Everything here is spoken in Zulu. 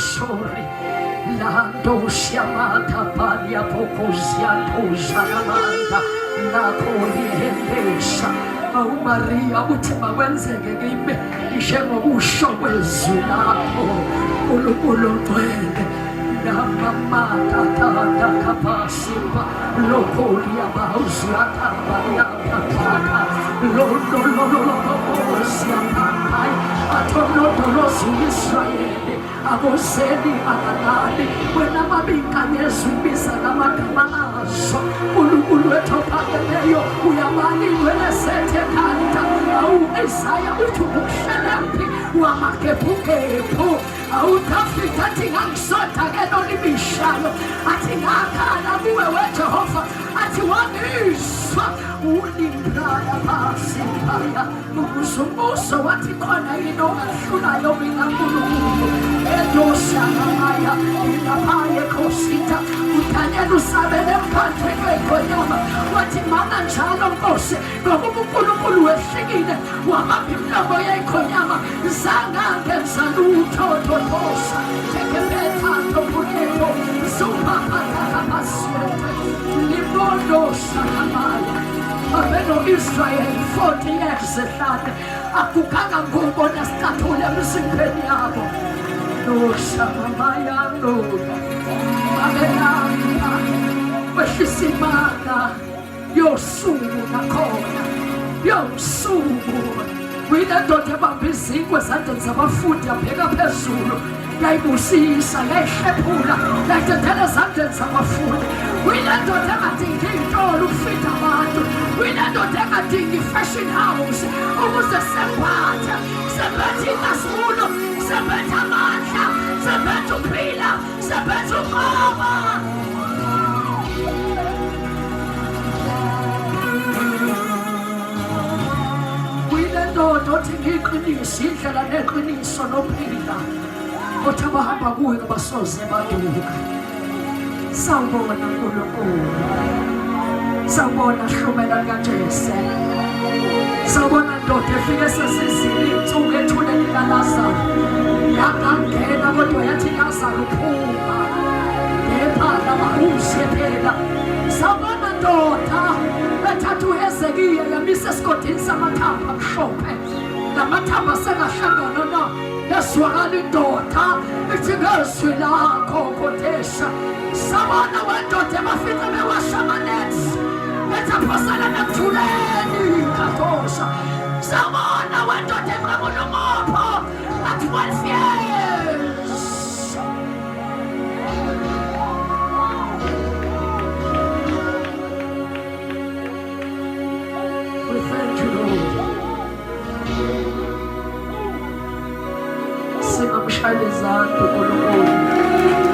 shori. Lando Shamata Palia Pocoziato Zanamanda Nakoli Hendesha Maria Utima Wenzege Gibe Ishema Usho Wezulapo Ulu Twende Namamata Tata Kapasipa Lokolia Bauziata Bariata Tata Londo Lolo Siapai Atono Israel Aboseli Alalali Wena Mabika Yesu Bisalama Kamazo Ulu Etopageyo Uyamani Wena Sete Kanta Au Isaiah Utumushalampi Wamakepukepo Au Tafita Tingangsota Enoni Mishalo Atingaka Nabuwe Wetohofa Atiwaniswa Ulimbraya Pasipaya Musumuso Watikona Ino Shuna Yomina Mulu Edosa Maya Inapaya Kosita Utanyanu Sabele Patrick Koyama Watimana Chalo Kose Gomukulu Shigine Wamapina Boye Koyama Zanga Saluto Tosa Tekebeta Topunepo Zuma Patapaswete Limondo Sakamaya Abeno Israel 40 years at Akukanga Gumbo Nastatula Musimpeni Abo No Samamaya no Abena Washisimana Yosumu Nakona Yosumu Wina dote mabizingwe zande zabafundi apeka phezulu yayibusisa yayishepula yayitethela zande zabafundi wina dote engadingi intolo ukufita abantu wina dote engadingi fashion house ukuze sephatha sephetha imasimulo sephetha amandla sephetha uphila sephetha umoba Dothi ngiqinisa indlela neqiniso nophila othi abahamba kuwe abasoze baduka sawubona uNkulunkulu sawubona hlumela kaJesu sawubona ndoda efike sesizini insuku ethuleni kaLazaro yakangena kodwa yathi Lazaro uphuma ngephala bahuse phela sawubona ndoda bethatha uHezekiya yamisa esigodini samathamba amhlophe lamathamba sekahlangana na yaswakala indoda ithi ngezwi lakho kodesha sabona wendoda bafika bewasha amanethi bethaphosana nakuthuleni katosha sabona wendoda eqabula umopho athi 12 years Singamshayelezana uNkulunkulu